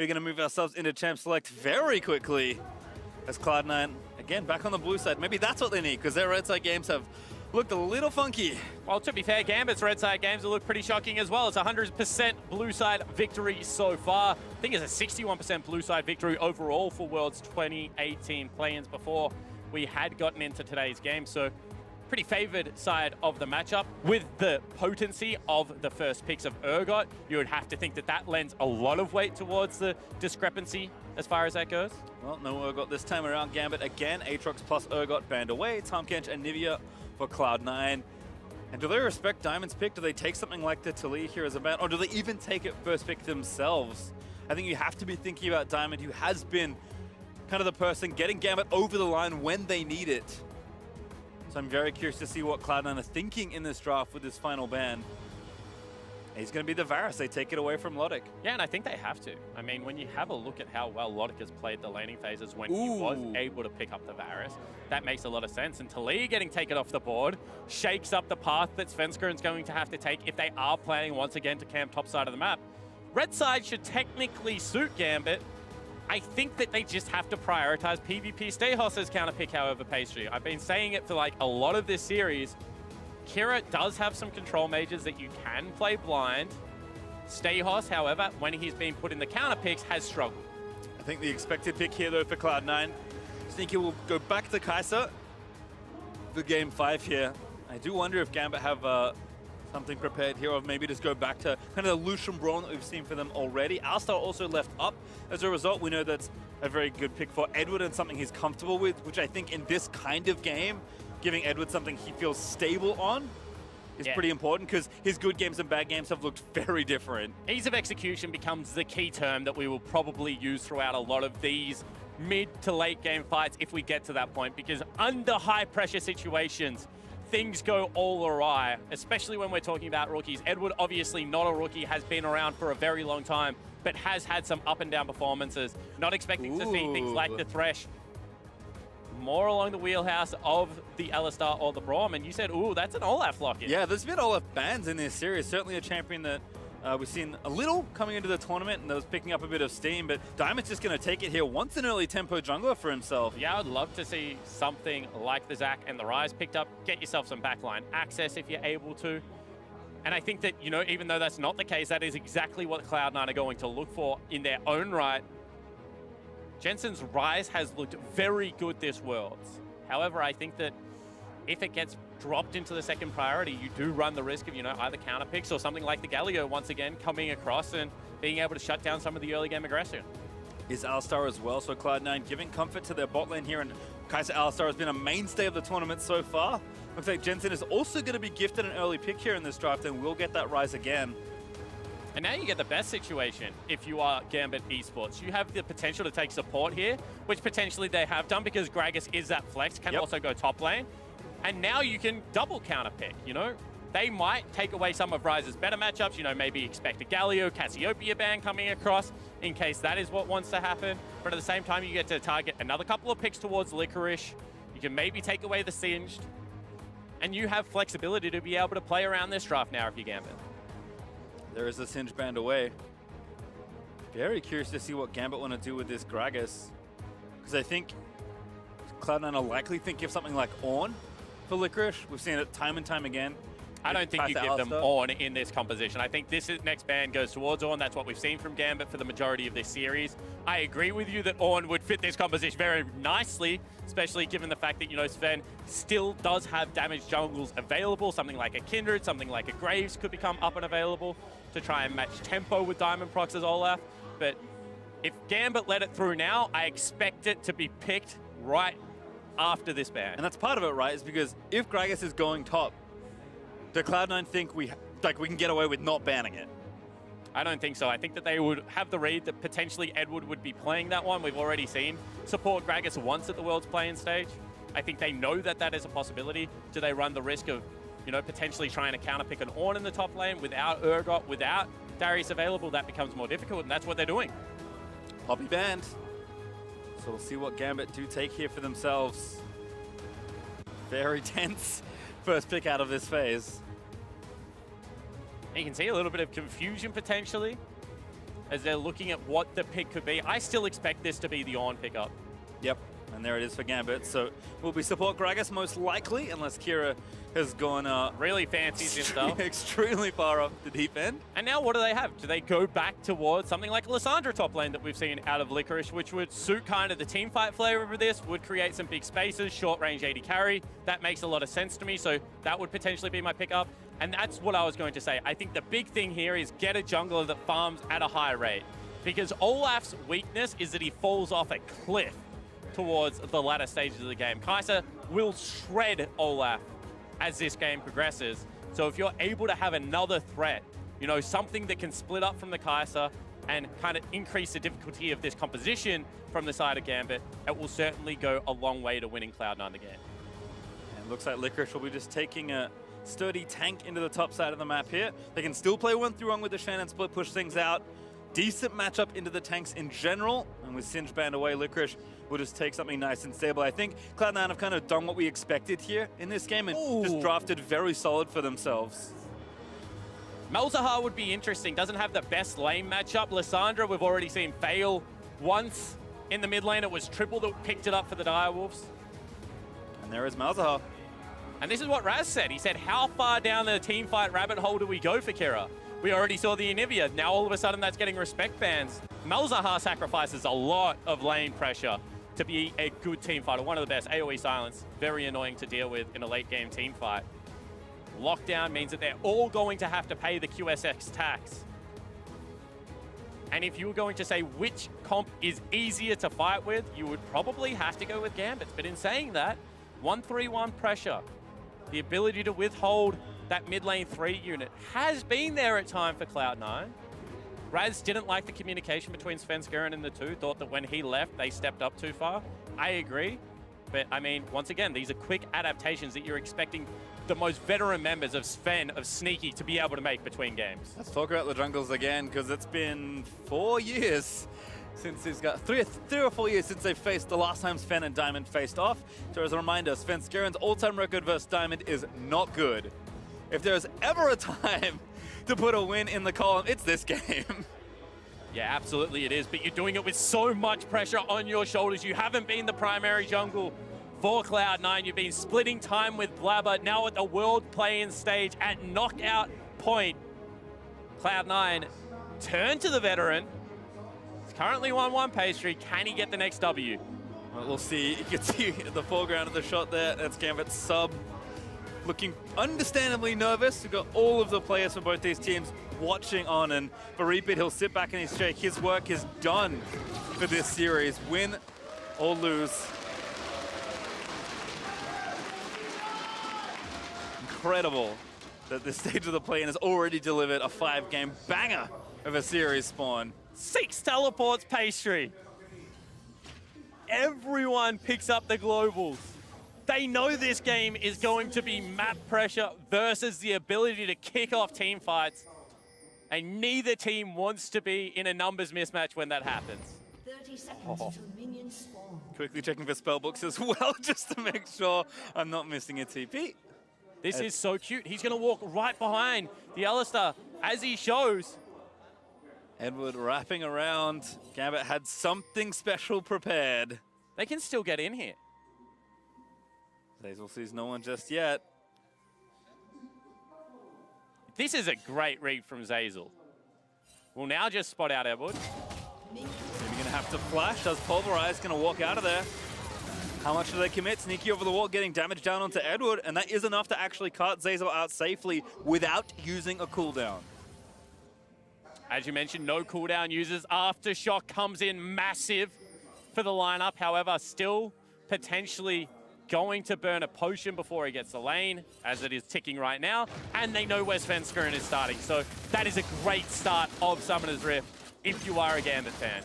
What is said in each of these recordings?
We're going to move ourselves into Champ Select very quickly as Cloud9, again, back on the blue side. Maybe that's what they need, because their red side games have looked a little funky. Well, to be fair, Gambit's red side games will look pretty shocking as well. It's a 100% blue side victory so far. I think it's a 61% blue side victory overall for Worlds 2018 play-ins before we had gotten into today's game. So pretty favored side of the matchup. With the potency of the first picks of Urgot, you would have to think that that lends a lot of weight towards the discrepancy as far as that goes. Well, no Urgot this time around. Gambit again, Aatrox plus Urgot banned away. Tahm Kench and Nivea for Cloud9. And do they respect Diamond's pick? Do they take something like the Taliyah here as a ban? Or do they even take it first pick themselves? I think you have to be thinking about Diamond, who has been kind of the person getting Gambit over the line when they need it. So I'm very curious to see what Cloud9 are thinking in this draft with this final ban. He's going to be the Varus. They take it away from Logic. Yeah, and I think they have to. I mean, when you have a look at how well Logic has played the laning phases when he was able to pick up the Varus, that makes a lot of sense. And Taliyah getting taken off the board shakes up the path that Svenskern's going to have to take if they are planning once again to camp top side of the map. Red side should technically suit Gambit. I think that they just have to prioritize PvP Stayhos's counter pick, however, Pastry. I've been saying it for like a lot of this series. Kira does have some control mages that you can play blind. Stayhos, however, when he's been put in the counter picks, has struggled. I think the expected pick here, though, for Cloud9, I think he will go back to Kai'Sa for game 5 here. I do wonder if Gambit have something prepared here, or maybe just go back to kind of the Lucian Brawl that we've seen for them already. Alistar also left up. As a result, we know that's a very good pick for Edward and something he's comfortable with, which I think in this kind of game, giving Edward something he feels stable on is pretty important, because his good games and bad games have looked very different. Ease of execution becomes the key term that we will probably use throughout a lot of these mid to late game fights if we get to that point, because under high pressure situations, things go all awry, especially when we're talking about rookies. Edward, obviously not a rookie, has been around for a very long time, but has had some up and down performances. Not expecting to see things like the Thresh. More along the wheelhouse of the Alistar or the Braum, and you said, ooh, that's an Olaf lock-in. Yeah, there's been Olaf bans in this series. Certainly a champion that we've seen a little coming into the tournament and that was picking up a bit of steam, but Diamond's just going to take it here. Wants an early tempo jungler for himself. Yeah, I'd love to see something like the Zac and the Ryze picked up. Get yourself some backline access if you're able to. And I think that, you know, even though that's not the case, that is exactly what Cloud9 are going to look for in their own right. Jensen's Ryze has looked very good this Worlds. However, I think that if it gets dropped into the second priority, you do run the risk of, you know, either counter picks or something like the Galio once again coming across and being able to shut down some of the early game aggression. Is Alistar as well, so Cloud9 giving comfort to their bot lane here, and Kai'Sa Alistar has been a mainstay of the tournament so far. Looks like Jensen is also going to be gifted an early pick here in this draft, and will get that Ryze again. And now you get the best situation if you are Gambit Esports. You have the potential to take support here, which potentially they have done because Gragas is that flex, can also go top lane. And now you can double counter pick, you know? They might take away some of Ryze's better matchups, you know, maybe expect a Galio, Cassiopeia ban coming across in case that is what wants to happen. But at the same time, you get to target another couple of picks towards Licorice. You can maybe take away the Singed. And you have flexibility to be able to play around this draft now if you Gambit. There is a Singed band away. Very curious to see what Gambit want to do with this Gragas, because I think Cloud9 will likely think of something like Ornn for Licorice. We've seen it time and time again. I don't think you give them Ornn in this composition. I think this next ban goes towards Ornn. That's what we've seen from Gambit for the majority of this series. I agree with you that Ornn would fit this composition very nicely, especially given the fact that, you know, Sven still does have damaged jungles available. Something like a Kindred, something like a Graves could become up and available to try and match tempo with Diamond Prox's Olaf. But if Gambit let it through now, I expect it to be picked right after this ban. And that's part of it, right? Is because if Gragas is going top, do Cloud9 think we can get away with not banning it? I don't think so. I think that they would have the read that potentially Edward would be playing that one. We've already seen support Gragas once at the World's Play-In stage. I think they know that that is a possibility. Do they run the risk of, you know, potentially trying to counterpick an Ornn in the top lane without Urgot, without Darius available? That becomes more difficult, and that's what they're doing. Poppy banned. So we'll see what Gambit do take here for themselves. Very tense first pick out of this phase. You can see a little bit of confusion potentially. as they're looking at what the pick could be. I still expect this to be the on pickup. Yep, and there it is for Gambit. So will be support Gragas most likely, unless Kira has gone really fancies himself. Extremely far up the deep end. And now what do they have? Do they go back towards something like Lissandra top lane that we've seen out of Licorice, which would suit kind of the team fight flavor of this, would create some big spaces, short range AD carry. That makes a lot of sense to me, so that would potentially be my pickup. And that's what I was going to say. I think the big thing here is get a jungler that farms at a high rate, because Olaf's weakness is that he falls off a cliff towards the latter stages of the game. Kai'Sa will shred Olaf as this game progresses. So if you're able to have another threat, you know, something that can split up from the Kai'Sa and kind of increase the difficulty of this composition from the side of Gambit, it will certainly go a long way to winning Cloud9 the game. And looks like Licorice will be just taking a sturdy tank into the top side of the map here. They can still play 1-3-1 with the Shannon split, push things out. Decent matchup into the tanks in general, and with Singe banned away, Licorice will just take something nice and stable. I think Cloud9 have kind of done what we expected here in this game and just drafted very solid for themselves. Malzahar would be interesting. Doesn't have the best lane matchup. Lissandra, we've already seen fail once in the mid lane. It was Triple that picked it up for the Direwolves. And there is Malzahar. And this is what Raz said. He said, how far down the team fight rabbit hole do we go for Kira? We already saw the Anivia. Now all of a sudden that's getting respect bans. Malzahar sacrifices a lot of lane pressure to be a good team fighter. One of the best. AoE silence, very annoying to deal with in a late game team fight. Lockdown means that they're all going to have to pay the QSX tax. And if you were going to say which comp is easier to fight with, you would probably have to go with Gambit. But in saying that, 1-3-1 pressure, the ability to withhold that mid lane 3 unit has been there at time for Cloud9. Raz didn't like the communication between Svenskeren and the two, thought that when he left, they stepped up too far. I agree. But I mean, once again, these are quick adaptations that you're expecting the most veteran members of Sven, of Sneaky, to be able to make between games. Let's talk about the jungles again, because it's been 4 years since he's got three or 4 years since they faced the last time Sven and Diamond faced off. So as a reminder, Svenskeren's all-time record versus Diamond is not good. If there's ever a time to put a win in the column, it's this game. Yeah, absolutely it is, but you're doing it with so much pressure on your shoulders. You haven't been the primary jungle for Cloud9. You've been splitting time with Blabber, now at the world play-in stage at knockout point. Cloud9 turn to the veteran. It's currently 1-1 pastry. Can he get the next W? Well, we'll see. You can see in the foreground of the shot there, that's Gambit's sub. Looking understandably nervous. We've got all of the players from both these teams watching on, and for Repeat, he'll sit back in his chair. His work is done for this series. Win or lose. Incredible that this stage of the play-in has already delivered a 5-game banger of a series spawn. 6 teleports pastry. Everyone picks up the globals. They know this game is going to be map pressure versus the ability to kick off team fights. And neither team wants to be in a numbers mismatch when that happens. 30 seconds till minions spawn. Quickly checking for spellbooks as well, just to make sure I'm not missing a TP. This is so cute. He's going to walk right behind the Alistar as he shows. Edward wrapping around. Gambit had something special prepared. They can still get in here. Zazel sees no one just yet. This is a great read from Zazel. We'll now just spot out Edward. Maybe going to have to flash. Does Pulverize going to walk out of there? How much do they commit? Sneaky over the wall, getting damage down onto Edward, and that is enough to actually cut Zazel out safely without using a cooldown. As you mentioned, no cooldown users. Aftershock comes in massive for the lineup. However, still potentially going to burn a potion before he gets the lane, as it is ticking right now. And they know where Svenskeren is starting. So that is a great start of Summoner's Rift if you are a Gambit fan.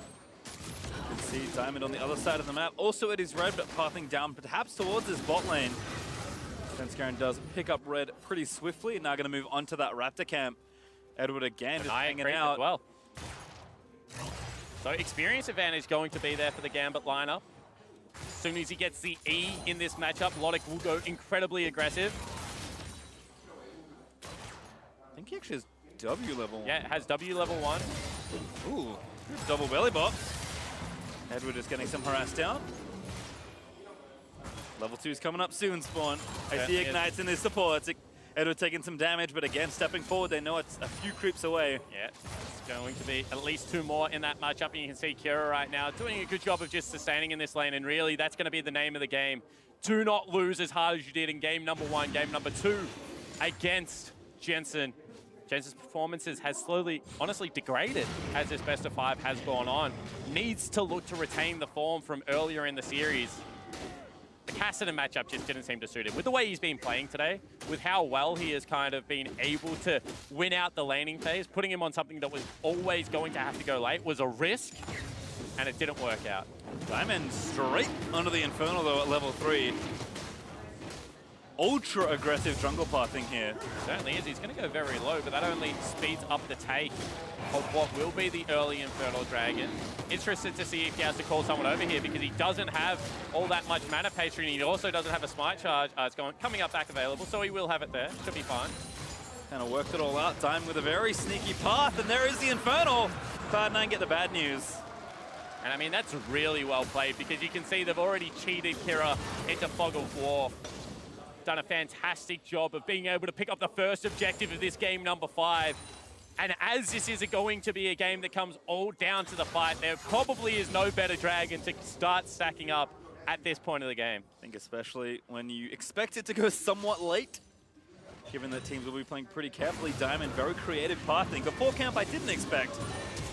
You can see Diamond on the other side of the map. Also it is red, but pathing down perhaps towards his bot lane. Svenskeren does pick up red pretty swiftly. Now going to move onto that Raptor camp. Edward again just hanging out. As well. So experience advantage going to be there for the Gambit lineup. As soon as he gets the E in this matchup, Logic will go incredibly aggressive. I think he actually has W level 1. Yeah, it has W level 1. Ooh, double belly bop. Edward is getting some harass down. Level 2 is coming up soon, Spawn. I see Ignites in his supports. Edward taking some damage, but again, stepping forward, they know it's a few creeps away. Yeah, it's going to be at least 2 more in that matchup, and you can see Kira right now doing a good job of just sustaining in this lane, and really, that's going to be the name of the game. Do not lose as hard as you did in game number 1, game number 2 against Jensen. Jensen's performances has slowly, honestly, degraded as this best of 5 has gone on. Needs to look to retain the form from earlier in the series. The Cassidy matchup just didn't seem to suit him. With the way he's been playing today, with how well he has kind of been able to win out the laning phase, putting him on something that was always going to have to go late was a risk, and it didn't work out. Diamond straight under the Infernal, though, at level 3. Ultra aggressive jungle pathing here. Certainly is. He's going to go very low, but that only speeds up the take of what will be the early Infernal Dragon. Interested to see if he has to call someone over here because he doesn't have all that much mana pastry, and he also doesn't have a smite charge. It's coming up back available, so he will have it there. Should be fine. Kind of worked it all out. Diamond with a very sneaky path, and there is the Infernal. Cloud9 get the bad news. And I mean, that's really well played because you can see they've already cheated Kira into Fog of War. Done a fantastic job of being able to pick up the first objective of this game number 5. And as this is going to be a game that comes all down to the fight, there probably is no better dragon to start stacking up at this point of the game. I think especially when you expect it to go somewhat late, given that teams will be playing pretty carefully. Diamond, very creative pathing. Before camp, I didn't expect.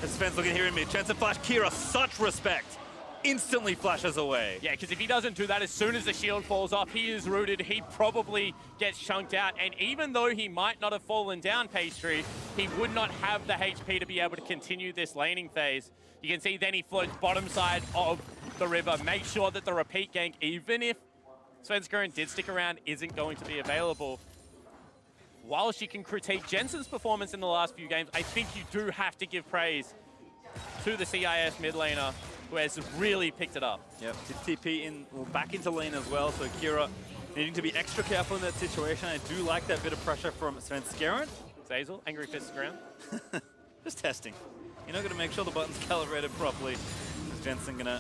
As Sven's looking here in mid, chance to flash Kira, such respect. Instantly flashes away. Yeah, because if he doesn't do that, as soon as the shield falls off, he is rooted. He probably gets chunked out. And even though he might not have fallen down, Pastry, he would not have the HP to be able to continue this laning phase. You can see then he floats bottom side of the river. Make sure that the repeat gank, even if Svenskeren did stick around, isn't going to be available. While she can critique Jensen's performance in the last few games, I think you do have to give praise to the CIS mid laner, who has really picked it up. Yep, TP in, well, back into lane as well, so Kira needing to be extra careful in that situation. I do like that bit of pressure from Svenskeren. Zazel, angry fists ground. Just testing. You're not going to make sure the button's calibrated properly. Is Jensen going to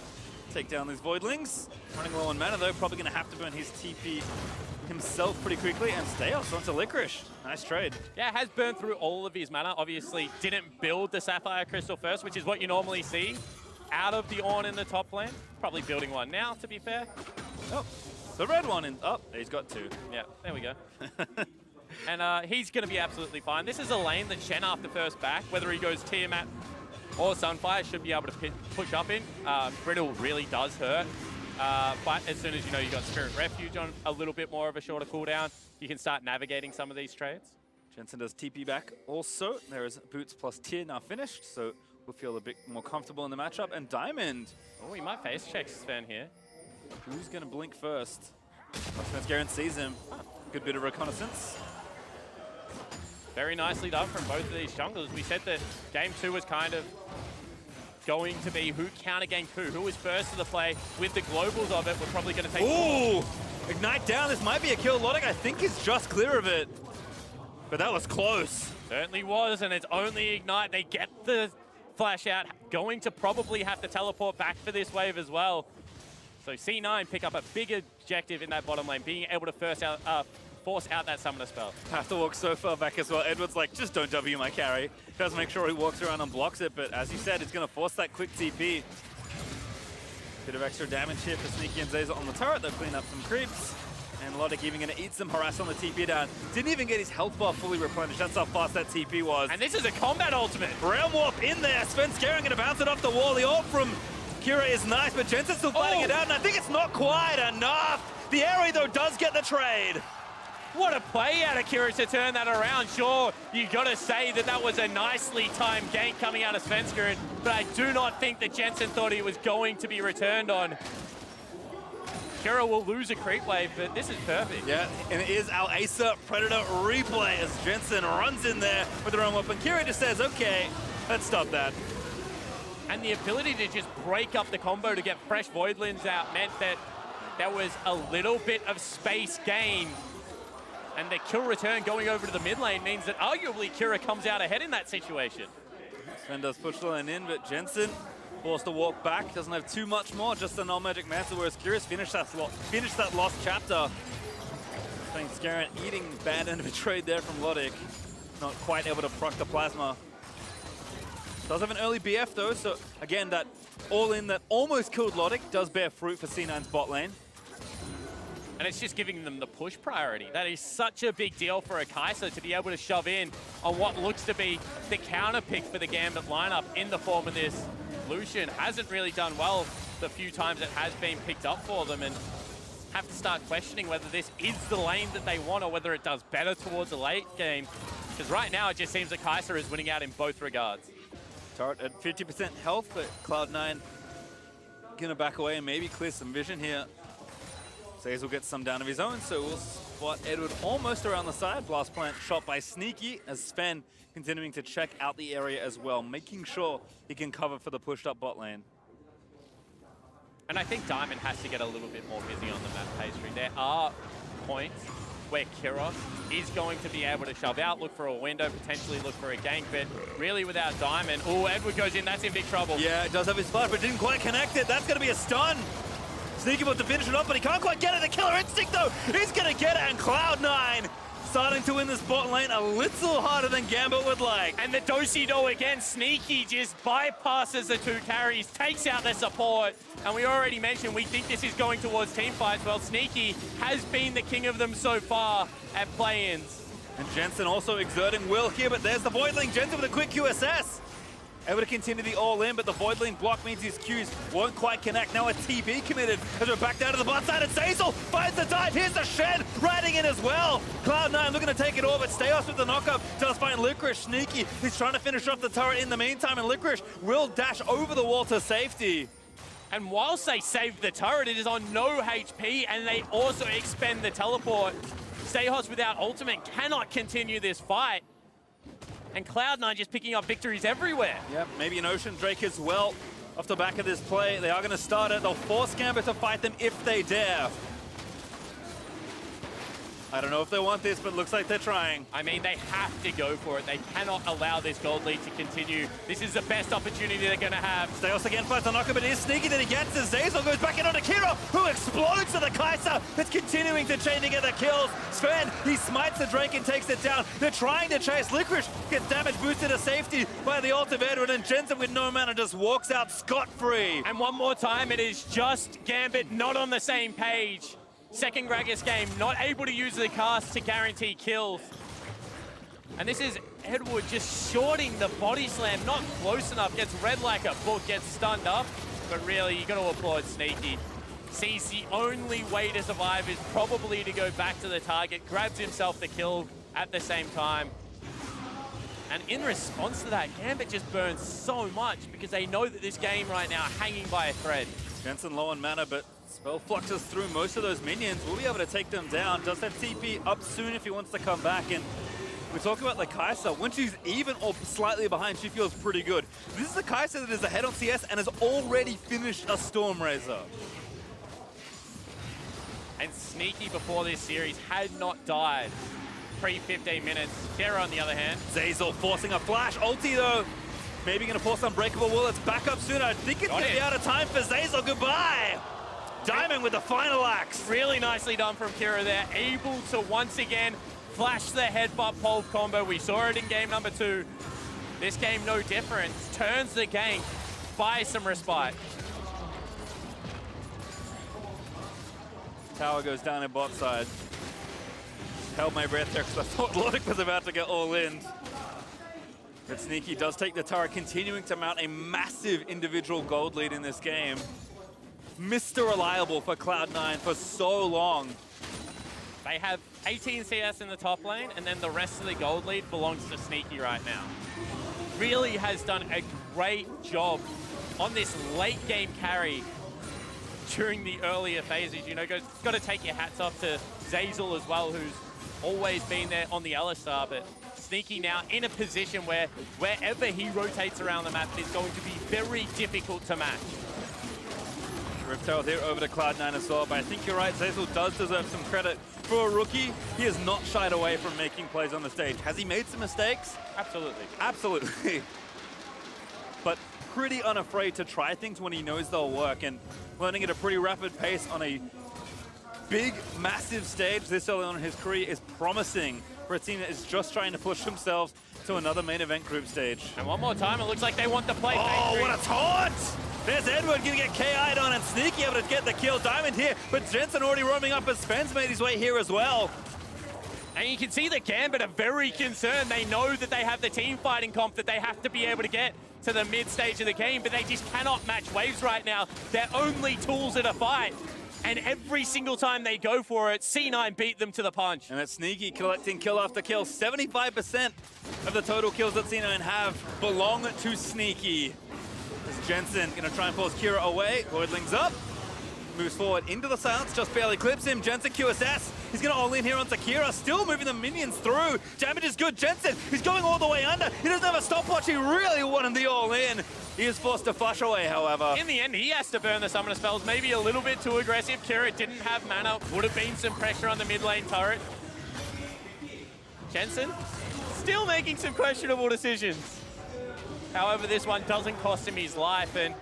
take down these Voidlings? Running low on mana though, probably going to have to burn his TP himself pretty quickly, and Steos onto Licorice. Nice trade. Yeah, has burned through all of his mana. Obviously didn't build the Sapphire Crystal first, which is what you normally see out of the Ornn in the top lane. Probably building one now, to be fair. Oh, the red one in. Oh, he's got 2. Yeah, there we go. And he's going to be absolutely fine. This is a lane that Shen after first back, whether he goes Tiamat or Sunfire, should be able to push up in. Brittle really does hurt. But as soon as you know you've got Spirit Refuge on a little bit more of a shorter cooldown, you can start navigating some of these trades. Jensen does TP back also. There is Boots plus Tyr now finished, so we'll feel a bit more comfortable in the matchup. And Diamond. Oh, he might face check Sven here. Who's going to blink first? Svenskeren sees him. Good bit of reconnaissance. Very nicely done from both of these junglers. We said that game 2 was kind of going to be who counter-ganked who was first to the play. With the globals of it, we're probably going to take... Ooh! Ignite down. This might be a kill. Logic, I think, is just clear of it. But that was close. Certainly was, and it's only Ignite. They get the flash out. Going to probably have to teleport back for this wave as well. So C9 pick up a big objective in that bottom lane, being able to force out that summoner spell. Have to walk so far back as well. Edward's like, just don't W my carry. Does make sure he walks around and blocks it, but as you said, it's going to force that quick TP. Bit of extra damage here for Sneaky and Zaza on the turret. They'll clean up some creeps. And Logic even going to eat some harass on the TP down. Didn't even get his health bar fully replenished. That's how fast that TP was. And this is a combat ultimate. Realm Warp in there. Svenskeren going to bounce it off the wall. The ult from Kira is nice, but Jensen's still fighting it out, and I think it's not quite enough. The Aerie, though, does get the trade. What a play out of Kira to turn that around. Sure, you got to say that that was a nicely timed gank coming out of Svenskeren, but I do not think that Jensen thought he was going to be returned on. Kira will lose a creep wave, but this is perfect. Yeah, and it is our Acer Predator replay as Jensen runs in there with their own weapon. Kira just says, okay, let's stop that. And the ability to just break up the combo to get fresh Voidlands out meant that there was a little bit of space gain. And the kill return going over to the mid lane means that arguably Kira comes out ahead in that situation. Sven does push the lane in, but Jensen forced to walk back. Doesn't have too much more, just a non-magic mantle, whereas Curious finished that lost chapter. Sven Scaran eating bad end of a trade there from Lodic. Not quite able to proc the plasma. Does have an early BF though, so again, that all-in that almost killed Lodic does bear fruit for C9's bot lane. And it's just giving them the push priority. That is such a big deal for a Kai'Sa to be able to shove in on what looks to be the counter pick for the Gambit lineup in the form of this Lucian. Hasn't really done well the few times it has been picked up for them, and have to start questioning whether this is the lane that they want or whether it does better towards a late game. Because right now it just seems that Kai'Sa is winning out in both regards. Turret at 50% health, but Cloud9 gonna back away and maybe clear some vision here. Zazel gets some down of his own, so we'll spot Edward almost around the side. Blast plant shot by Sneaky, as Sven continuing to check out the area as well, making sure he can cover for the pushed up bot lane. And I think Diamond has to get a little bit more busy on the map pastry. There are points where Kiros is going to be able to shove out, look for a window, potentially look for a gank, but really without Diamond, oh, Edward goes in, that's in big trouble. Yeah, it does have his flash, but didn't quite connect it. That's gonna be a stun. Sneaky about to finish it off, but he can't quite get it. The killer instinct though, he's gonna get it, and Cloud9 starting to win this bot lane a little harder than Gambit would like. And the do-si-do again, Sneaky just bypasses the two carries, takes out their support, and we already mentioned we think this is going towards team fights. Well, Sneaky has been the king of them so far at play-ins. And Jensen also exerting will here, but there's the Voidling. Jensen with a quick QSS. Able to continue the all-in, but the Voidling block means his Qs won't quite connect. Now a TP committed as we're back down to the bot side, and Zazel finds the dive. Here's the Shed riding in as well. Cloud9 looking to take it all, but Steos with the knockup does find Licorice. Sneaky, he's trying to finish off the turret in the meantime, and Licorice will dash over the wall to safety. And whilst they saved the turret, it is on no HP, and they also expend the teleport. Stayhos without ultimate cannot continue this fight. And Cloud9 just picking up victories everywhere. Yep, maybe an Ocean Drake as well. Off the back of this play, they are going to start it. They'll force Gambit to fight them if they dare. I don't know if they want this, but looks like they're trying. I mean, they have to go for it. They cannot allow this gold lead to continue. This is the best opportunity they're going to have. Steos again finds the knocker, but it is Sneaky that he gets as Zazel goes back in onto Kiro, who explodes to the Kai'Sa. That's continuing to chain together kills. Sven, he smites the Drake and takes it down. They're trying to chase. Licorice gets damage boosted to safety by the ult of Edward, and Jensen with no mana just walks out scot-free. And one more time, it is just Gambit not on the same page. Second Gragas game, not able to use the cast to guarantee kills. And this is Edward just shorting the body slam, not close enough, gets read like a book, gets stunned up. But really, you got to applaud Sneaky. Sees the only way to survive is probably to go back to the target, grabs himself the kill at the same time. And in response to that, Gambit just burns so much because they know that this game right now hanging by a thread. Jensen low on mana, but Spell fluxes through most of those minions. We'll be able to take them down. Does have TP up soon if he wants to come back. And we talk about the Kai'Sa. When she's even or slightly behind, she feels pretty good. This is the Kai'Sa that is ahead on CS and has already finished a Stormrazor. And Sneaky before this series had not died pre-15 minutes. Kara on the other hand. Zazel forcing a flash. Ulti though. Maybe going to force Unbreakable Will. It's back up soon. I think it's going to be out of time for Zazel. Goodbye. Diamond with the final axe. Really nicely done from Kira there. Able to once again flash the headbutt pole combo. We saw it in game number 2. This game no different. Turns the gank, buys some respite. Tower goes down in bot side. Held my breath there because I thought Lodic was about to get all in. But Sneaky does take the turret, continuing to mount a massive individual gold lead in this game. Mr. Reliable for Cloud9 for so long. They have 18 CS in the top lane, and then the rest of the gold lead belongs to Sneaky right now. Really has done a great job on this late game carry during the earlier phases. You know, got to take your hats off to Zazel as well, who's always been there on the Alistar, but Sneaky now in a position where wherever he rotates around the map, it is going to be very difficult to match. Riptail here over to Cloud9 as well, but I think you're right, Zazel does deserve some credit. For a rookie, he has not shied away from making plays on the stage. Has he made some mistakes? Absolutely. Absolutely. pretty unafraid to try things when he knows they'll work, and learning at a pretty rapid pace on a big, massive stage this early on in his career is promising for a team that is just trying to push themselves to another main event group stage. And one more time, it looks like they want the play. Oh, what a taunt! There's Edward gonna get KI'd on, and Sneaky able to get the kill. Diamond here, but Jensen already roaming up as Sven's made his way here as well. And you can see that Gambit are very concerned. They know that they have the team fighting comp, that they have to be able to get to the mid stage of the game, but they just cannot match waves right now. Their only tools are to fight. And every single time they go for it, C9 beat them to the punch. And that's Sneaky collecting kill after kill. 75% of the total kills that C9 have belong to Sneaky. As Jensen gonna try and force Kira away. Voidling's up. Moves forward into the silence, just barely clips him. Jensen QSS, he's gonna all in here onto Kira, still moving the minions through. Damage is good, Jensen, he's going all the way under. He doesn't have a stopwatch, he really wanted the all in. He is forced to flush away, however. In the end, he has to burn the summoner spells, maybe a little bit too aggressive. Kira didn't have mana, would have been some pressure on the mid lane turret. Jensen, still making some questionable decisions. However, this one doesn't cost him his life, and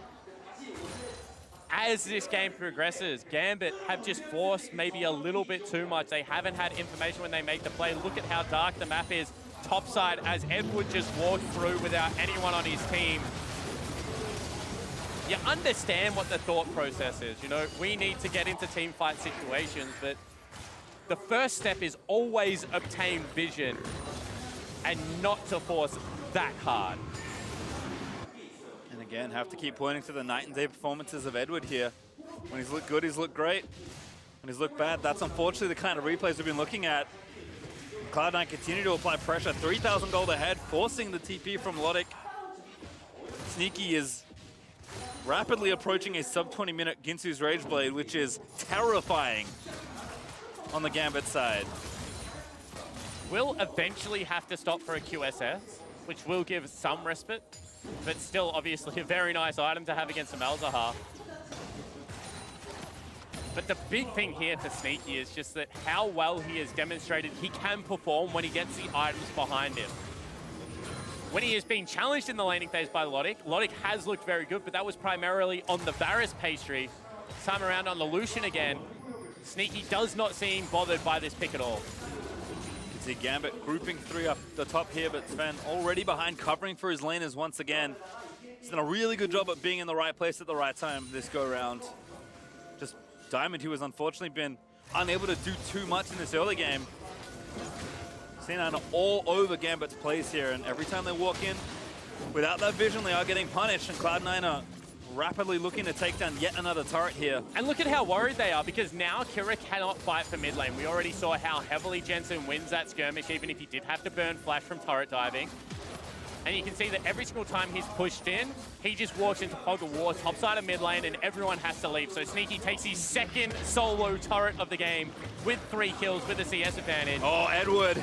as this game progresses, Gambit have just forced maybe a little bit too much. They haven't had information when they make the play. Look at how dark the map is topside as Edward just walked through without anyone on his team. You understand what the thought process is. You know, we need to get into team fight situations, but the first step is always obtain vision and not to force that hard. Again, have to keep pointing to the night and day performances of Edward here. When he's looked good, he's looked great. When he's looked bad, that's unfortunately the kind of replays we've been looking at. Cloud9 continue to apply pressure, 3,000 gold ahead, forcing the TP from Logic. Sneaky is rapidly approaching a sub-20 minute Ginsu's Rage Blade, which is terrifying on the Gambit side. We'll eventually have to stop for a QSS, which will give some respite. But still, obviously, a very nice item to have against a Malzahar. But the big thing here for Sneaky is just that how well he has demonstrated he can perform when he gets the items behind him. When he has been challenged in the laning phase by Logic, Logic has looked very good, but that was primarily on the Varus pastry. This time around on the Lucian again, Sneaky does not seem bothered by this pick at all. See Gambit grouping three up the top here, but Sven already behind, covering for his laners once again. He's done a really good job at being in the right place at the right time this go-round. Just Diamond, who has unfortunately been unable to do too much in this early game. C9 are all over Gambit's plays here, and every time they walk in, without that vision, they are getting punished, and Cloud9 are rapidly looking to take down yet another turret here. And look at how worried they are, because now Kira cannot fight for mid lane. We already saw how heavily Jensen wins that skirmish, even if he did have to burn flash from turret diving. And you can see that every single time he's pushed in, he just walks into fog of war, topside of mid lane, and everyone has to leave. So Sneaky takes his second solo turret of the game with 3 kills with a CS advantage. Oh, Edward.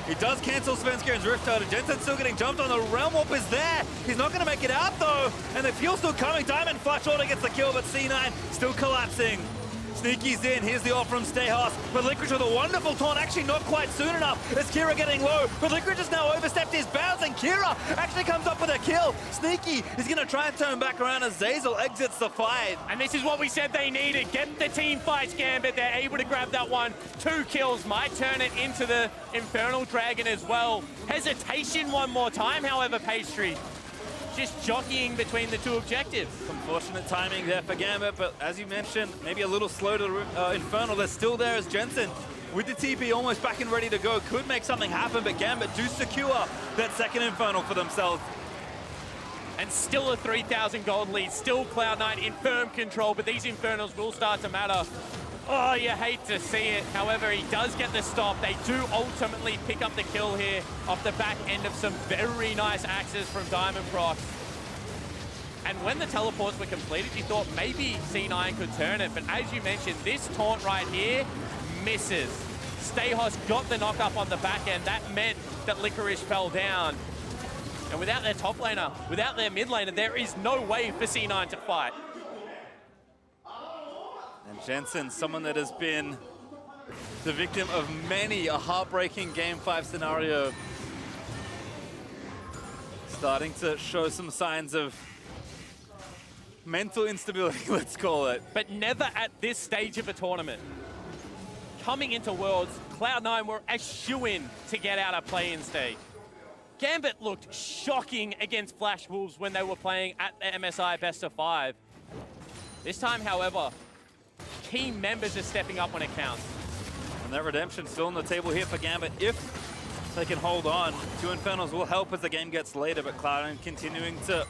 He does cancel Svenskieren's Rift out, and Jensen's still getting jumped on. The Realm Warp is there. He's not going to make it out, though. And the fuel's still coming. Diamond Flash Order gets the kill, but C9 still collapsing. Sneaky's in. Here's the ult from Stayhouse. But Licorice with a wonderful taunt. Actually not quite soon enough. As Kira getting low. But Licorice has now overstepped his bounds, and Kira actually comes up with a kill. Sneaky is going to try and turn back around as Zeyzal exits the fight. And this is what we said they needed. Get the team fights, Gambit. They're able to grab that one. 2 kills. Might turn it into the Infernal Dragon as well. Hesitation one more time, however, Pastry. Just jockeying between the 2 objectives. Unfortunate timing there for Gambit, but as you mentioned, maybe a little slow to Infernal. They're still there as Jensen, with the TP almost back and ready to go, could make something happen, but Gambit do secure that second Infernal for themselves. And still a 3,000 gold lead, still Cloud9 in firm control, but these Infernals will start to matter. Oh, you hate to see it. However, he does get the stop. They do ultimately pick up the kill here off the back end of some very nice axes from Diamond Proc. And when the teleports were completed, you thought maybe C9 could turn it. But as you mentioned, this taunt right here misses. Stayhouse got the knock up on the back end. That meant that Licorice fell down. And without their top laner, without their mid laner, there is no way for C9 to fight. And Jensen, someone that has been the victim of many a heartbreaking Game 5 scenario. starting to show some signs of mental instability, let's call it. But never at this stage of a tournament. Coming into Worlds, Cloud9 were a shoo-in to get out of play-in stage. Gambit looked shocking against Flash Wolves when they were playing at the MSI Best of 5. This time, however, team members are stepping up when it counts. And that redemption still on the table here for Gambit. If they can hold on, 2 Infernals will help as the game gets later, but Cloud9 continuing to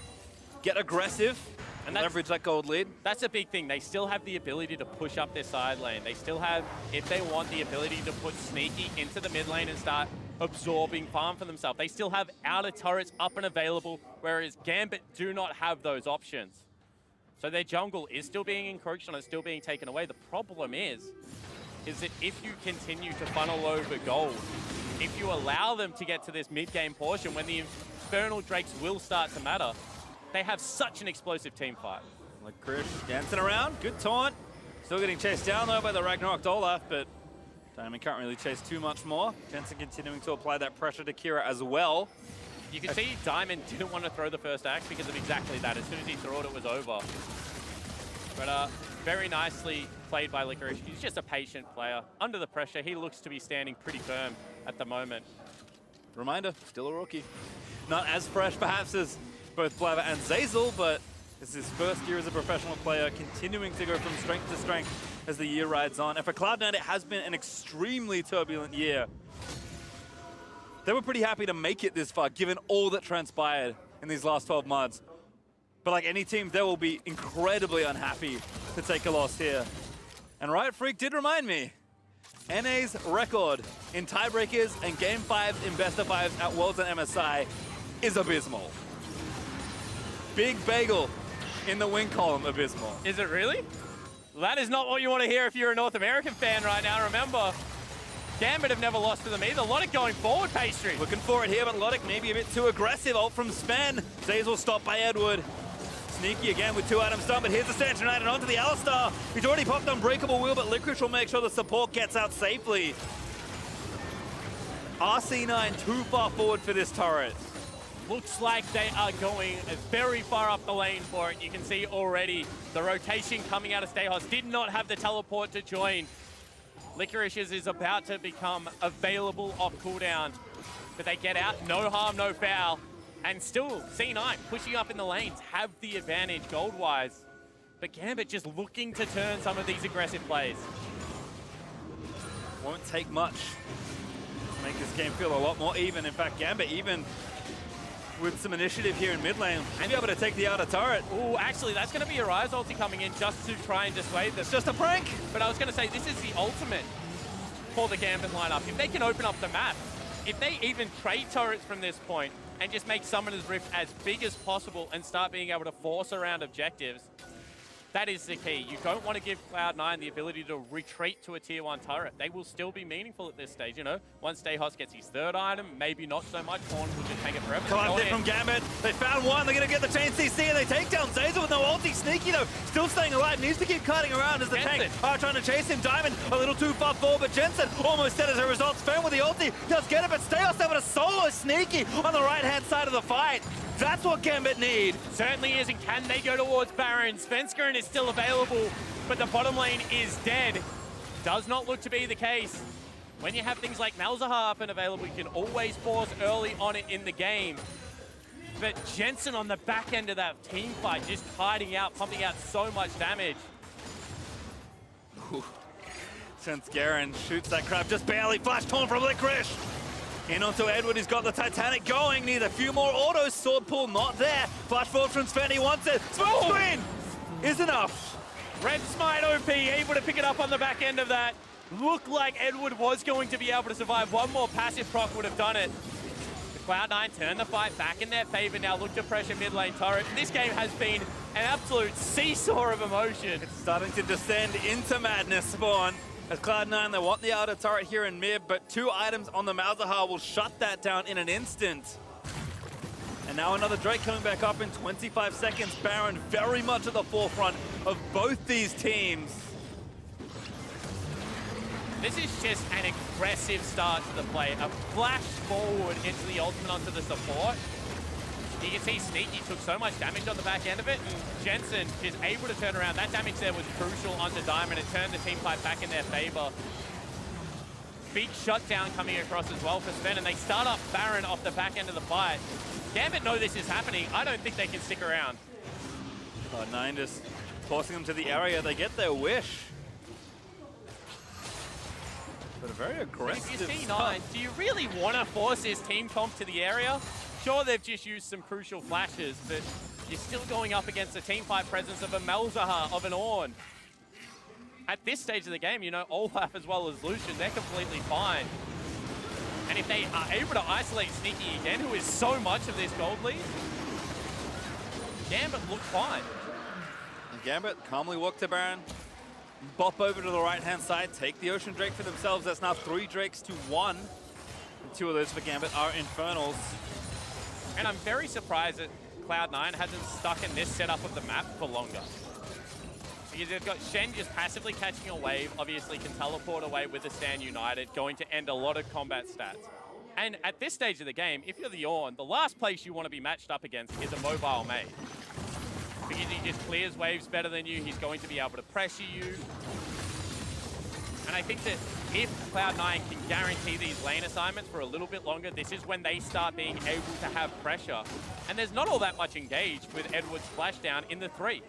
get aggressive and leverage that gold lead. That's a big thing. They still have the ability to push up their side lane. They still have, if they want, the ability to put Sneaky into the mid lane and start absorbing farm for themselves. They still have outer turrets up and available, whereas Gambit do not have those options. So their jungle is still being encroached on, it's still being taken away. The problem is that if you continue to funnel over gold, if you allow them to get to this mid-game portion when the Infernal Drakes will start to matter, they have such an explosive team fight. Like Krish dancing around, good taunt. Still getting chased down though by the Ragnarok Olaf, but Diamond can't really chase too much more. Jensen continuing to apply that pressure to Kira as well. You can see Diamond didn't want to throw the first axe because of exactly that. As soon as he threw it, it was over. But very nicely played by Licorice. He's just a patient player. Under the pressure, he looks to be standing pretty firm at the moment. Reminder, still a rookie. Not as fresh perhaps as both Blabber and Zeyzal, but this is his first year as a professional player, continuing to go from strength to strength as the year rides on. And for Cloud9, it has been an extremely turbulent year. They were pretty happy to make it this far, given all that transpired in these last 12 months. But like any team, they will be incredibly unhappy to take a loss here. And Riot Freak did remind me, NA's record in tiebreakers and Game 5s in Best of 5s at Worlds and MSI is abysmal. Big bagel in the win column, abysmal. Is it really? That is not what you want to hear if you're a North American fan right now. Remember, Gambit have never lost to them either. Logic going forward, Pastry. Looking for it here, but Logic maybe a bit too aggressive. Ult from Sven. Zeyzal stopped by Edward. Sneaky again with 2 items done, but here's the Stanch United onto the Alistar. He's already popped Unbreakable Wheel, but Licorice will make sure the support gets out safely. RC9 too far forward for this turret. Looks like they are going very far up the lane for it. You can see already the rotation coming out of Stayhos did not have the teleport to join. Licorice's is about to become available off cooldown, but they get out, no harm, no foul. And still, C9 pushing up in the lanes, have the advantage gold-wise. But Gambit just looking to turn some of these aggressive plays. Won't take much to make this game feel a lot more even. In fact, Gambit even with some initiative here in mid lane, and be able to take the outer turret. Oh, actually, that's going to be a Rise ulti coming in just to try and dissuade them. It's just a prank. But I was going to say, this is the ultimate for the Gambit lineup. If they can open up the map, if they even trade turrets from this point and just make Summoner's Rift as big as possible and start being able to force around objectives, that is the key. You don't want to give Cloud9 the ability to retreat to a tier 1 turret. They will still be meaningful at this stage, you know. Once Stayhos gets his 3rd item, maybe not so much. Horn will just take it forever. Collapsed it from Gambit. They found one. They're going to get the chain CC, and they take down Zeyzal with no ulti. Sneaky, though, still staying alive. Needs to keep cutting around as the tank are trying to chase him. Diamond a little too far forward, but Jensen almost dead as a result. Sven with the ulti does get it, but Stayhos able to solo Sneaky on the right-hand side of the fight. That's what Gambit need. Certainly is, and can they go towards Baron? Svenskeren is still available, but the bottom lane is dead. Does not look to be the case. When you have things like Malzahar up and available, you can always force early on it in the game. But Jensen on the back end of that team fight, just hiding out, pumping out so much damage. Svenskeren shoots that crab, just barely flash torn from Licorice. In onto Edward, he's got the Titanic going. Needs a few more autos. Sword pull not there. Flash forward from Sven, he wants it. Smoke screen is enough. Red Smite OP, able to pick it up on the back end of that. Looked like Edward was going to be able to survive. One more passive proc would have done it. The Cloud9 turn the fight back in their favor now. Look to pressure mid lane turret. This game has been an absolute seesaw of emotion. It's starting to descend into madness, Spawn. As Cloud9, they want the outer turret here in mid, but 2 items on the Malzahar will shut that down in an instant. And now another Drake coming back up in 25 seconds. Baron very much at the forefront of both these teams. This is just an aggressive start to the play. A flash forward into the ultimate onto the support. You can see Sneaky took so much damage on the back end of it, and Jensen is able to turn around. That damage there was crucial onto Diamond. It turned the team fight back in their favor. Big shutdown coming across as well for Sven, and they start up Baron off the back end of the fight. Gambit know this is happening. I don't think they can stick around. Cloud9 just forcing them to the area. They get their wish. But a very aggressive If you're C9, do you really want to force his team comp to the area? Sure, they've just used some crucial flashes, but you're still going up against the team fight presence of a Malzahar, of an Ornn. At this stage of the game, you know, Olaf as well as Lucian, they're completely fine. And if they are able to isolate Sneaky again, who is so much of this gold lead, Gambit look fine. And Gambit calmly walk to Baron, bop over to the right-hand side, take the Ocean Drake for themselves. That's now 3 Drakes to 1. And 2 of those for Gambit are Infernals. And I'm very surprised that Cloud9 hasn't stuck in this setup of the map for longer. Because they've got Shen just passively catching a wave, obviously can teleport away with the Stand United, going to end a lot of combat stats. And at this stage of the game, if you're the Ornn, the last place you want to be matched up against is a mobile mage. Because he just clears waves better than you, he's going to be able to pressure you. And I think that if Cloud9 can guarantee these lane assignments for a little bit longer, this is when they start being able to have pressure. And there's not all that much engaged with Edward's splashdown in the 3.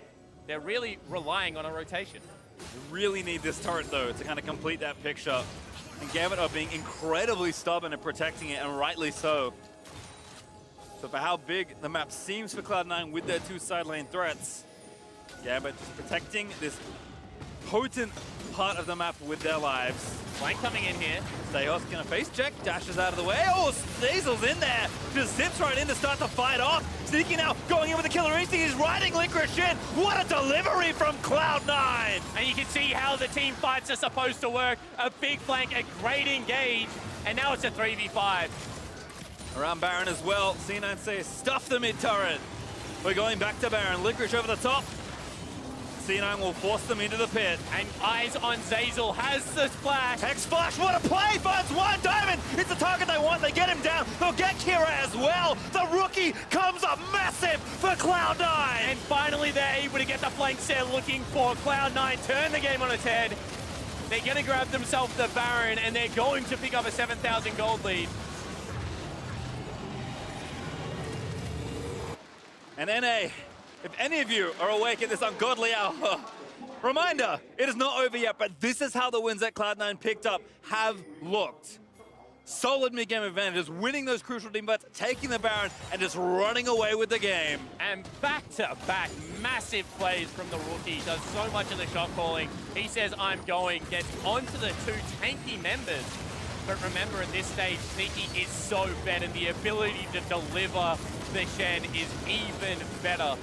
They're really relying on a rotation. You really need this turret, though, to kind of complete that picture. And Gambit are being incredibly stubborn and protecting it, and rightly so. So for how big the map seems for Cloud9 with their 2 side lane threats, Gambit just protecting this potent part of the map with their lives. Flank coming in here. Steos gonna face check, dashes out of the way. Oh, Zazel's in there. Just zips right in to start the fight off. Sneaky now going in with the killer instinct. He's riding Licorice in. What a delivery from Cloud9. And you can see how the team fights are supposed to work. A big flank, a great engage, and now it's a 3v5. Around Baron as well. C9 says stuff the mid turret. We're going back to Baron. Licorice over the top. C9 will force them into the pit. And eyes on Zazel, has the splash. Hex Flash, what a play! Finds one Diamond! It's the target they want, they get him down. They'll get Kira as well. The rookie comes up massive for Cloud9! And finally they're able to get the flanks they're looking for. Cloud9 turn the game on its head. They're gonna grab themselves the Baron, and they're going to pick up a 7,000 gold lead. And NA, if any of you are awake at this ungodly hour, reminder, it is not over yet, but this is how the wins that Cloud9 picked up have looked. Solid mid-game advantages, winning those crucial team fights, taking the Baron, and just running away with the game. And back-to-back massive plays from the rookie. Does so much of the shot calling. He says, I'm going, gets onto the 2 tanky members. But remember, at this stage, Sneaky is so fed, and the ability to deliver the Shen is even better.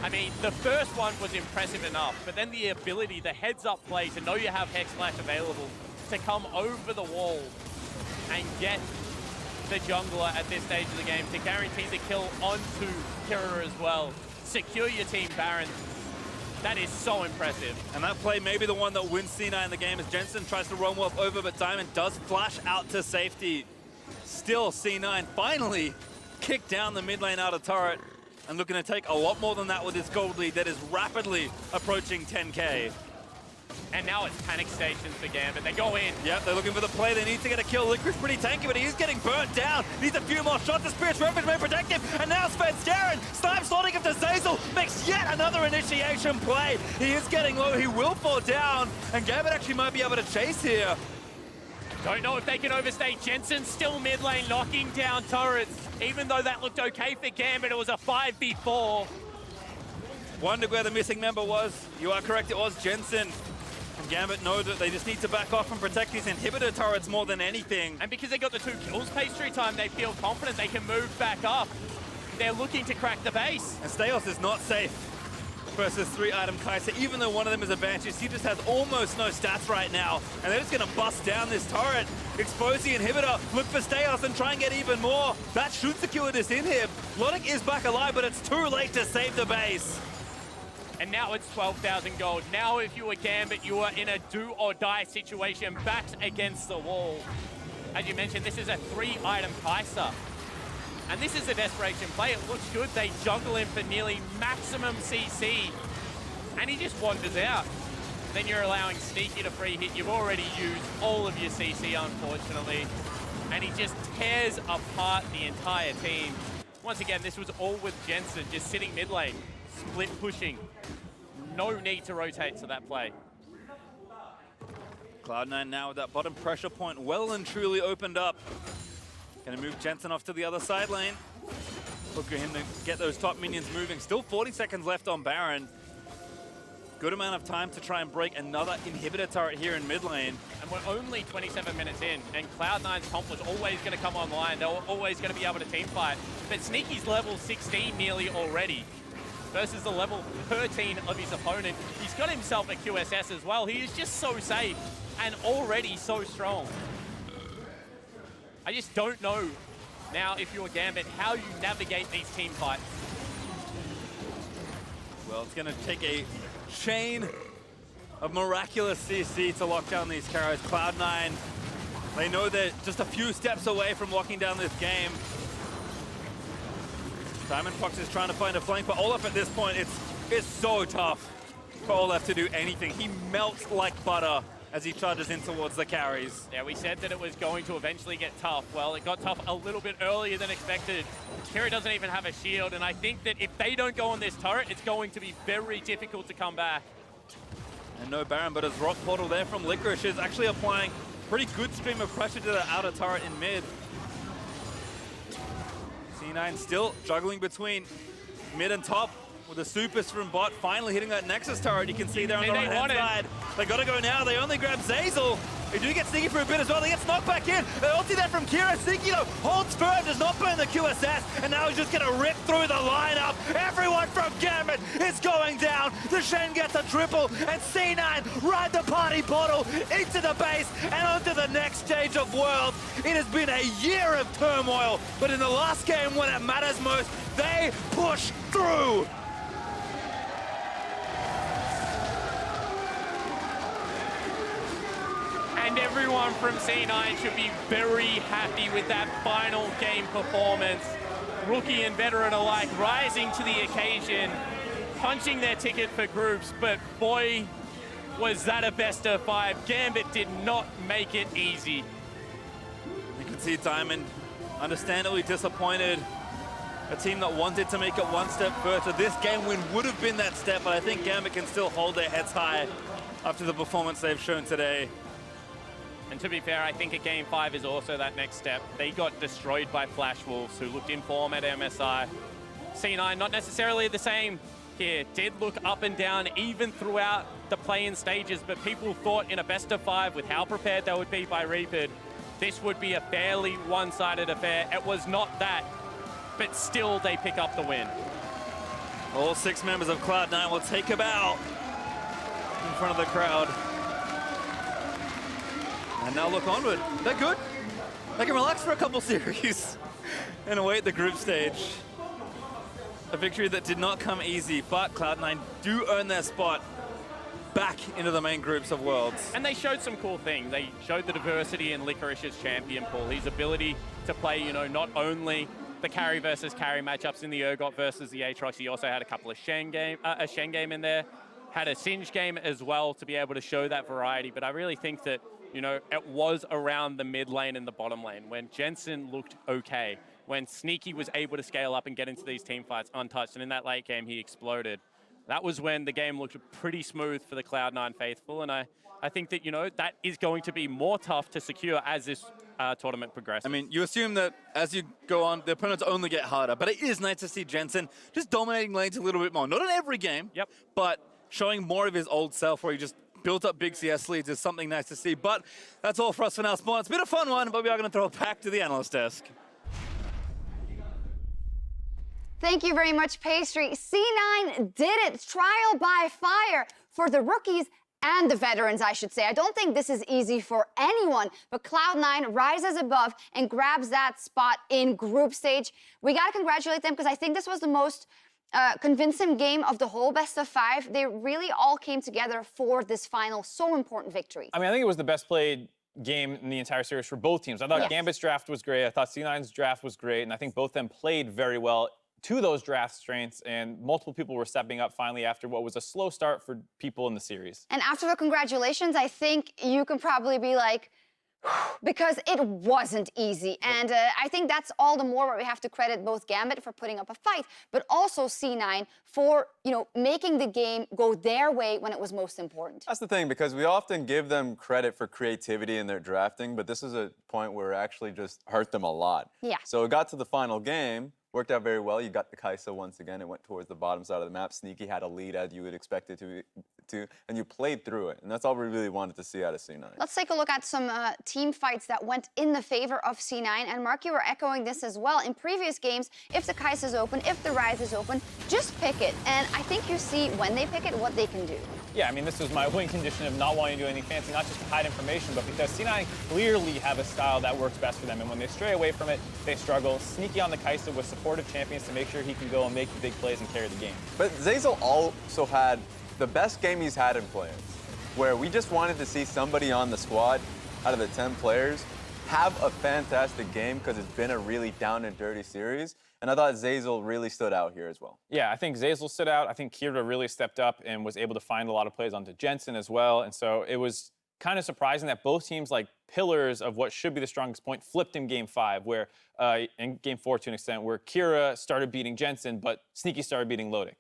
I mean, the first one was impressive enough, but then the ability, the heads-up play to know you have Hex Flash available, to come over the wall and get the jungler at this stage of the game, to guarantee the kill onto Kira as well. Secure your team, Baron. That is so impressive. And that play may be the one that wins C9 in the game as Jensen tries to roam well over, but Diamond does flash out to safety. Still, C9 finally kicked down the mid lane out of turret and looking to take a lot more than that with this gold lead that is rapidly approaching 10K. And now it's panic stations for Gambit. They go in. Yep, they're looking for the play. They need to get a kill. Licorice pretty tanky, but he is getting burnt down. Needs a few more shots. The Spirit's Refuge may protect him. And now Sven's Darren. Snipe slotting him to Zazel. Makes yet another initiation play. He is getting low. He will fall down. And Gambit actually might be able to chase here. Don't know if they can overstay. Jensen still mid lane, knocking down turrets. Even though that looked okay for Gambit, it was a 5v4. Wondered where the missing member was. You are correct, it was Jensen. And Gambit know that they just need to back off and protect these inhibitor turrets more than anything. And because they got the 2 kills pastry time, they feel confident they can move back up. They're looking to crack the base. And Steos is not safe versus 3-item Kai'Sa. Even though one of them is advantage, he just has almost no stats right now. And they're just gonna bust down this turret, expose the inhibitor, look for Steos and try and get even more. That should secure this in here. Logic is back alive, but it's too late to save the base. And now it's 12,000 gold. Now if you were Gambit, you are in a do-or-die situation, backs against the wall. As you mentioned, this is a 3-item Kai'Sa. And this is a desperation play. It looks good. They juggle him for nearly maximum CC. And he just wanders out. Then you're allowing Sneaky to free hit. You've already used all of your CC, unfortunately. And he just tears apart the entire team. Once again, this was all with Jensen just sitting mid lane, split pushing. No need to rotate to that play. Cloud9 now with that bottom pressure point well and truly opened up. Gonna move Jensen off to the other side lane. Look for him to get those top minions moving. Still 40 seconds left on Baron. Good amount of time to try and break another inhibitor turret here in mid lane. And we're only 27 minutes in, and Cloud9's comp was always going to come online. They were always going to be able to team fight. But Sneaky's level 16 nearly already versus the level 13 of his opponent. He's got himself a QSS as well. He is just so safe and already so strong. I just don't know now, if you're Gambit, how you navigate these team fights. Well, it's going to take a chain of miraculous CC to lock down these carries. Cloud9, they know they're just a few steps away from locking down this game. Diamond Fox is trying to find a flank, but Olaf at this point, it's so tough for Olaf to do anything. He melts like butter as he charges in towards the carries. Yeah, we said that it was going to eventually get tough. Well, it got tough a little bit earlier than expected. Kira doesn't even have a shield, and I think that if they don't go on this turret, it's going to be very difficult to come back. And no Baron, but his rock portal there from Licorice is actually applying pretty good stream of pressure to the outer turret in mid. C9 still juggling between mid and top with a supers from bot, finally hitting that Nexus turret. You can see there on the right-hand side. They gotta go now. They only grab Zeyzal. They do get Sneaky for a bit as well. They get knocked back in. They ulti that from Kira. Sneaky though holds firm, does not burn the QSS, and now he's just gonna rip through the lineup. Everyone from Gambit is going down. The Shen gets a triple, and C9 ride the party bottle into the base and onto the next stage of Worlds. It has been a year of turmoil, but in the last game when it matters most, they push through. And everyone from C9 should be very happy with that final game performance. Rookie and veteran alike rising to the occasion, punching their ticket for groups, but boy, was that a best of 5. Gambit did not make it easy. You can see Diamond understandably disappointed. A team that wanted to make it one step further. This game win would have been that step, but I think Gambit can still hold their heads high after the performance they've shown today. And to be fair, I think a Game 5 is also that next step. They got destroyed by Flash Wolves, who looked in form at MSI. C9, not necessarily the same here. Did look up and down even throughout the play-in stages, but people thought in a best of 5 with how prepared they would be by Reaper, this would be a fairly one-sided affair. It was not that, but still they pick up the win. All 6 members of Cloud9 will take a bow in front of the crowd. And now look onward. They're good. They can relax for a couple series and await the group stage. A victory that did not come easy, but Cloud9 do earn their spot back into the main groups of Worlds. And they showed some cool things. They showed the diversity in Licorice's champion pool, his ability to play, you know, not only the carry versus carry matchups in the Urgot versus the Aatrox, he also had a couple of Shen game in there, had a Singe game as well to be able to show that variety. But I really think that, you know, it was around the mid lane and the bottom lane when Jensen looked okay, when Sneaky was able to scale up and get into these team fights untouched, and in that late game he exploded. That was when the game looked pretty smooth for the Cloud9 faithful, and I think that, you know, that is going to be more tough to secure as this tournament progresses. I mean, you assume that as you go on, the opponents only get harder, but it is nice to see Jensen just dominating lanes a little bit more. Not in every game, yep, but showing more of his old self where he just built up big CS leads is something nice to see. But that's all for us for now, Spawn. It's been a fun one, but we are going to throw it back to the analyst desk. Thank you very much, Pastry. C9 did it. Trial by fire for the rookies and the veterans, I should say. I don't think this is easy for anyone, but Cloud9 rises above and grabs that spot in group stage. We got to congratulate them because I think this was the most convincing game of the whole best of 5. They really all came together for this final, so important victory. I mean, I think it was the best played game in the entire series for both teams. I thought Gambit's draft was great. I thought C9's draft was great. And I think both of them played very well to those draft strengths. And multiple people were stepping up finally after what was a slow start for people in the series. And after the congratulations, I think you can probably be like, because it wasn't easy. And I think that's all the more where we have to credit both Gambit for putting up a fight, but also C9 for, you know, making the game go their way when it was most important. That's the thing, because we often give them credit for creativity in their drafting, but this is a point where it actually just hurt them a lot. Yeah. So it got to the final game, worked out very well. You got the Kai'Sa once again. It went towards the bottom side of the map. Sneaky had a lead as you would expect it to, and you played through it. And that's all we really wanted to see out of C9. Let's take a look at some team fights that went in the favor of C9. And Mark, you were echoing this as well. In previous games, if the Kai'Sa is open, if the Ryze is open, just pick it. And I think you see when they pick it, what they can do. Yeah, I mean, this was my win condition of not wanting to do anything fancy, not just to hide information, but because C9 clearly have a style that works best for them. And when they stray away from it, they struggle. Sneaky on the Kai'Sa with supportive champions to make sure he can go and make the big plays and carry the game. But Zeyzal also had the best game he's had in play-ins, where we just wanted to see somebody on the squad out of the 10 players have a fantastic game because it's been a really down and dirty series. And I thought Zeyzal really stood out here as well. Yeah, I think Zeyzal stood out. I think Kira really stepped up and was able to find a lot of plays onto Jensen as well. And so it was kind of surprising that both teams, like pillars of what should be the strongest point, flipped in Game 5, where in Game 4 to an extent, where Kira started beating Jensen, but Sneaky started beating Lodic.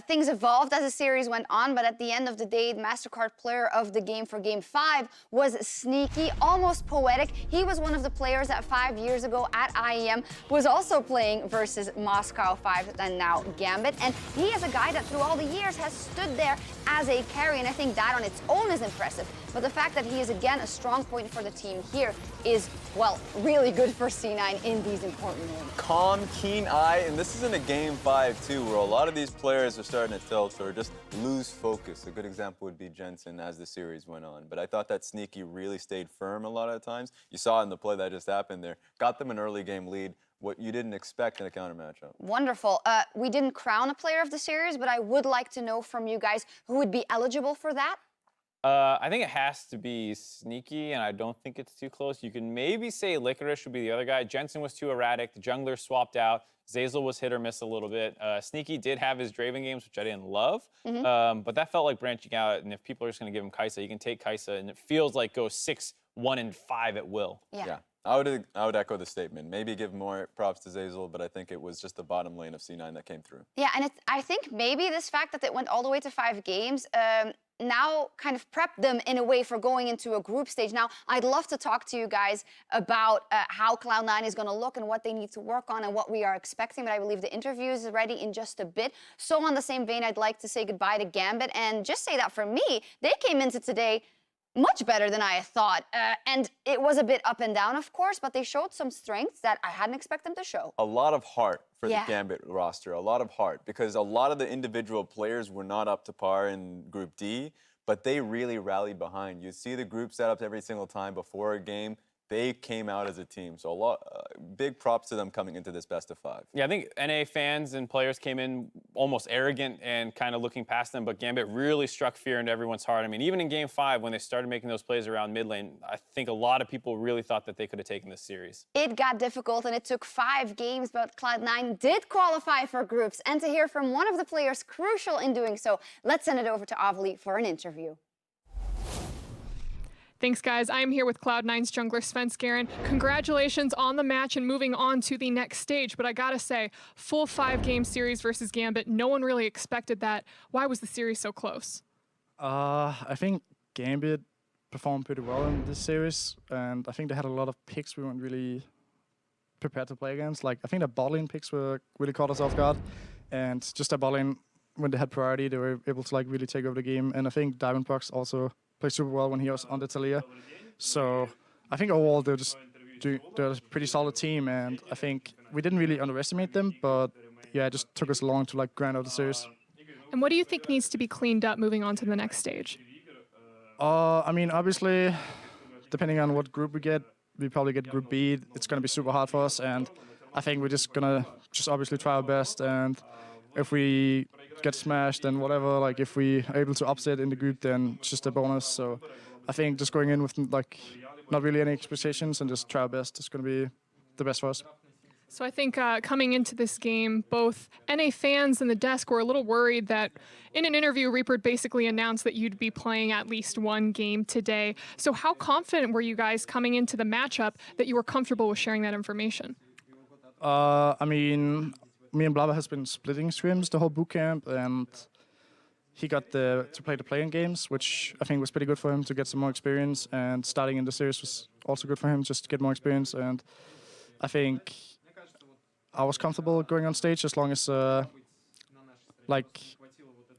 Things evolved as the series went on, but at the end of the day, the MasterCard player of the game for Game 5 was Sneaky, almost poetic. He was one of the players that 5 years ago at IEM was also playing versus Moscow 5 and now Gambit. And he is a guy that through all the years has stood there as a carry, and I think that on its own is impressive. But the fact that he is again a strong point for the team here is, well, really good for C9 in these important moments. Calm, keen eye, and this is in a Game 5 too, where a lot of these players are starting to tilt or just lose focus. A good example would be Jensen as the series went on. But I thought that Sneaky really stayed firm a lot of the times. You saw in the play that just happened there. Got them an early game lead, what you didn't expect in a counter matchup. Wonderful. We didn't crown a player of the series, but I would like to know from you guys who would be eligible for that. I think it has to be Sneaky, and I don't think it's too close. You can maybe say Licorice would be the other guy. Jensen was too erratic. The jungler swapped out. Zeyzal was hit or miss a little bit. Sneaky did have his Draven games, which I didn't love, but that felt like branching out. And if people are just going to give him Kai'Sa, you can take Kai'Sa, and it feels like go 6, 1, and 5 at will. Yeah. I would echo the statement. Maybe give more props to Zeyzal, but I think it was just the bottom lane of C9 that came through. Yeah, and I think maybe this fact that it went all the way to 5 games now kind of prepped them in a way for going into a group stage. Now, I'd love to talk to you guys about how Cloud9 is going to look and what they need to work on and what we are expecting, but I believe the interview is ready in just a bit. So on the same vein, I'd like to say goodbye to Gambit and just say that for me, they came into today much better than I thought. And it was a bit up and down, of course, but they showed some strengths that I hadn't expected them to show. A lot of heart for the Gambit roster, a lot of heart, because a lot of the individual players were not up to par in Group D, but they really rallied behind. You see the group setups every single time before a game. They came out as a team. So big props to them coming into this best of 5. Yeah, I think NA fans and players came in almost arrogant and kind of looking past them, but Gambit really struck fear into everyone's heart. I mean, even in Game 5, when they started making those plays around mid lane, I think a lot of people really thought that they could have taken this series. It got difficult, and it took 5 games, but Cloud9 did qualify for groups. And to hear from one of the players crucial in doing so, let's send it over to Avali for an interview. Thanks, guys. I'm here with Cloud9's jungler Svenskeren. Congratulations on the match and moving on to the next stage. But I gotta say, full 5-game series versus Gambit, no one really expected that. Why was the series so close? I think Gambit performed pretty well in this series, and I think they had a lot of picks we weren't really prepared to play against. Like, I think the bot lane picks were really caught us off guard, and just the bot lane, when they had priority, they were able to like really take over the game. And I think Diamondbox also played super well when he was on the Talia. So I think overall they're a pretty solid team, and I think we didn't really underestimate them, but yeah, it just took us long to like grind out the series. And what do you think needs to be cleaned up moving on to the next stage? I mean, obviously, depending on what group we probably get Group B. It's going to be super hard for us, and I think we're just going to obviously try our best, and if we get smashed and whatever. Like if we are able to upset in the group, then it's just a bonus. So I think just going in with like not really any expectations and just try our best is going to be the best for us. So I think coming into this game, both NA fans and the desk were a little worried that in an interview, Reaper basically announced that you'd be playing at least one game today. So how confident were you guys coming into the matchup that you were comfortable with sharing that information? I mean, me and Blabber has been splitting scrims the whole boot camp, and he got to play the playing games, which I think was pretty good for him to get some more experience. And starting in the series was also good for him just to get more experience. And I think I was comfortable going on stage as long as, like,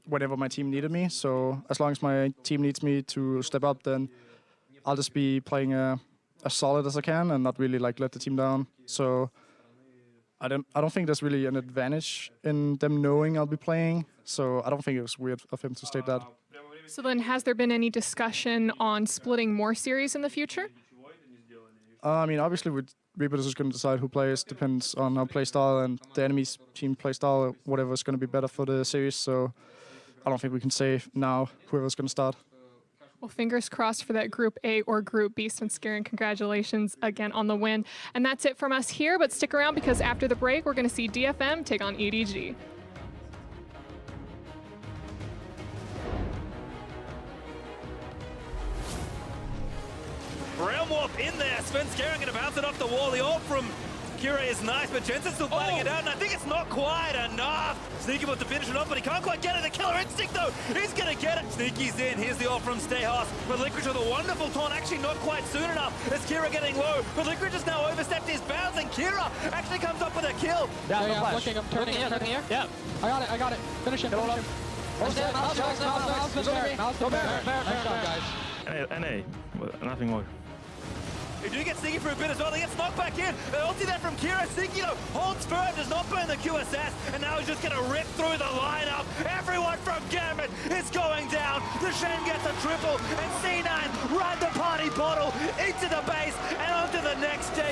whenever my team needed me. So as long as my team needs me to step up, then I'll just be playing as solid as I can and not really like let the team down. So I don't think there's really an advantage in them knowing I'll be playing. So I don't think it was weird of him to state that. So then has there been any discussion on splitting more series in the future? I mean, obviously with Reaper is just going to decide who plays, depends on our play style and the enemy's team play style, or whatever is going to be better for the series. So I don't think we can say now whoever's going to start. Well, fingers crossed for that Group A or Group B. Svenskeren, congratulations again on the win. And that's it from us here, but stick around because after the break, we're going to see DFM take on EDG. Realm Warp in there. Svenskeren going to bounce it off the wall. The ult from Kira is nice, but Jensen's still playing it out, and I think it's not quite enough. Sneaky wants to finish it off, but he can't quite get it. The Killer Instinct, though, he's going to get it. Sneaky's in. Here's the ult from Stayhouse, but Licorice with a wonderful taunt, actually not quite soon enough. As Kira getting low, but Licorice has now overstepped his bounds, and Kira actually comes up with a kill. Yeah, I'm looking, I'm turning here. Yeah. I got it. Finish him, finish him. Nice shot, guys. NA, nothing more. They do get Sneaky for a bit as well. They get knocked back in. They ulti that from Kira. Sneaky, though, holds firm, does not burn the QSS, and now he's just going to rip through the lineup. Everyone from Gambit is going down. The Shen gets a triple, and C9 ride the party bottle into the base and onto the next stage.